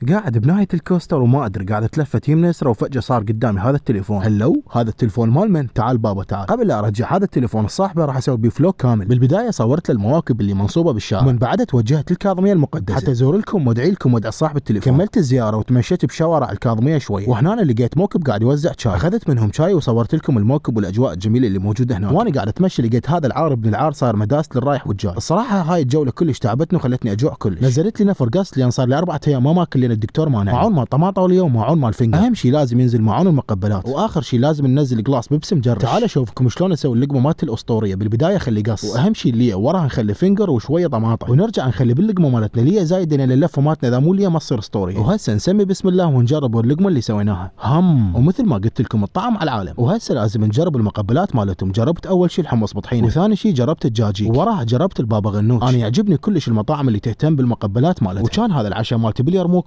قاعد بنهاية الكوستر وما ادري قاعد اتلفت يمنا يسرى وفجأة صار قدامي هذا التليفون. هلو، هذا التليفون مال من؟ تعال بابا تعال. قبل لا ارجع هذا التليفون الصاحبه راح اسوي بيه فلوق كامل. بالبدايه صورت له المواكب اللي منصوبه بالشارع، ومن بعدها توجهت للكاظميه المقدسه حتى ازور لكم وادعي لكم وادعي صاحب التليفون. كملت الزياره وتمشيت بشوارع الكاظميه شوي، وهنا أنا لقيت موكب قاعد يوزع شاي، اخذت منهم شاي وصورت لكم الموكب والاجواء الجميله اللي موجوده هناك. وانا قاعد اتمشى لقيت هذا العار ابن العار صار مداس للرايح والجاي. الصراحه هاي الجوله كلش تعبتني وخلتني اجوع كلش. نزلت لي نفر قص لان صار لي 4 ايام ما ماكل لان الدكتور مانعني. معون مال طماطه واليوم معون مال فنجر. اهم شيء لازم ينزل معون المقبلات، واخر شيء لازم ننزل قلاص بيبسي مجرش. تعال اشوفكم شلون اسوي اللقمه مالت الاسطوريه. بالبدايه خلي قص، واهم شيء اللي وراها نخلي فنجر وشويه طماطه، ونرجع نخلي باللقمه مالتنا اللي هي زايده لان اللفه مالتنا اذا مو ليه ما تصير اسطوريه. وهسه نسمي بسم الله ونجرب اللقمه اللي سويناها. ومثل ما قلت لكم الطعم على العالم. وهسه لازم نجرب المقبلات مالتهم. جربت اول شيء الحمص بطحينه، وثاني شيء جربت الدجاجيك، ووراها جربت البابا غنوج. انا يعجبني كلش المطاعم اللي تهتم بالمقبلات مالتها. وكان هذا العشاء مالتي باليرموك.